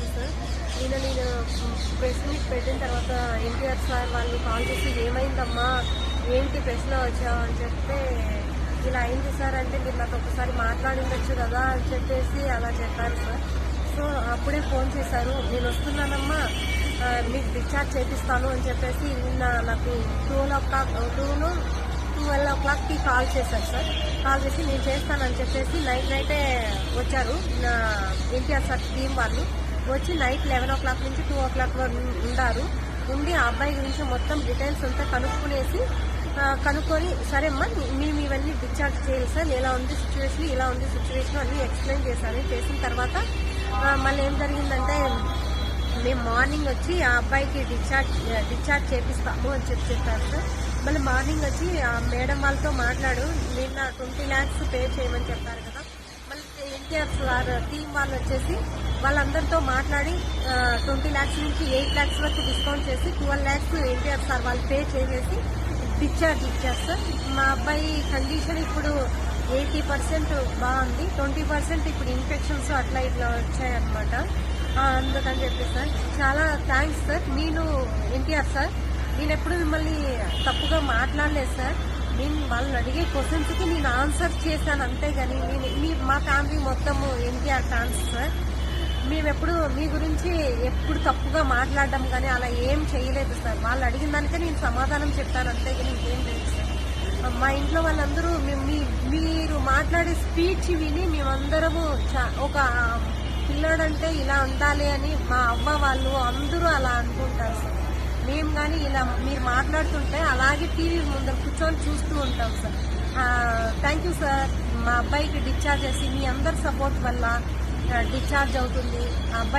చేశాను సార్. నేను press meet పెట్టిన తర్వాత ఎన్టీఆర్ సార్ వాళ్ళు కాల్ చేసి ఏమైందమ్మా, ఏంటి ప్రెస్లో వచ్చావు అని చెప్తే, ఇలా అయింది సార్ అంటే మీరు నాతో ఒకసారి మాట్లాడిండొచ్చు కదా అని చెప్పేసి అలా చెప్పారు సార్. సో అప్పుడే ఫోన్ చేశారు, నేను వస్తున్నానమ్మా, మీకు డిశ్చార్జ్ చేపిస్తాను అని చెప్పేసి నిన్న నాకు 12 o'clockకి కాల్ చేశారు సార్. కాల్ చేసి నేను చేస్తానని చెప్పేసి నైటే వచ్చారు నా ఎన్టీఆర్ సార్ టీం వాళ్ళు. వచ్చి నైట్ 11 o'clock నుంచి 2 o'clock వరకు ఉండి ఆ అబ్బాయి గురించి మొత్తం డీటెయిల్స్ అంతా కనుక్కొని సరే అమ్మా మేము ఇవన్నీ డిశ్చార్జ్ చేయాలి సార్, ఇలా ఉంది సిచ్యువేషన్ అన్నీ ఎక్స్ప్లెయిన్ చేసిన తర్వాత మళ్ళీ ఏం జరిగిందంటే మేము మార్నింగ్ వచ్చి ఆ అబ్బాయికి డిశ్చార్జ్ చేపిస్తాము అని చెప్పారు సార్. మళ్ళీ మార్నింగ్ వచ్చి ఆ మేడం వాళ్ళతో మాట్లాడు, నిన్న 20 lakhs పే చేయమని చెప్పారు కదా. మళ్ళీ ఎన్టీఆర్ సార్ టీం వాళ్ళు వచ్చేసి వాళ్ళందరితో మాట్లాడి 20 lakhs నుంచి 8 lakhs వరకు డిస్కౌంట్ చేసి 12 lakhs ఎన్టీఆర్ సార్ వాళ్ళు పే చేసేసి డిశ్చార్జ్ ఇచ్చారు సార్. మా అబ్బాయి కండిషన్ ఇప్పుడు 80% బాగుంది, 20% ఇప్పుడు ఇన్ఫెక్షన్స్ అట్లా ఇట్లా వచ్చాయన్నమాట. అందుకని చెప్పి సార్ చాలా థ్యాంక్స్ సార్. నేను ఎన్టీఆర్ సార్, నేను ఎప్పుడు మిమ్మల్ని తప్పుగా మాట్లాడలేదు సార్. నేను వాళ్ళని అడిగే క్వశ్చన్స్కి నేను ఆన్సర్ చేశాను అంతేగాని మా ఫ్యామిలీ మొత్తము ఎన్టీఆర్ ఫ్యాన్స్ సార్. మేమెప్పుడు మీ గురించి ఎప్పుడు తప్పుగా మాట్లాడడం కానీ అలా ఏం చేయలేదు సార్. వాళ్ళు అడిగిన దానికే నేను సమాధానం చెప్తాను అంతేగాని ఇంకేం లేదు సార్. మా ఇంట్లో వాళ్ళందరూ మీరు మాట్లాడే స్పీచ్ విని మేమందరము ఒక పిల్లడంటే ఇలా ఉండాలి అని మా అవ్వ వాళ్ళు అందరూ అలా అనుకుంటారు సార్. మేము కానీ ఇలా మీరు మాట్లాడుతుంటే అలాగే టీవీ ముందర కూర్చొని చూస్తూ ఉంటాం సార్. Thank you sir. మా అబ్బాయికి డిశ్చార్జ్ చేసి మీ అందరి సపోర్ట్ వల్ల డిశ్చార్జ్ అవుతుంది. ఆ అబ్బాయి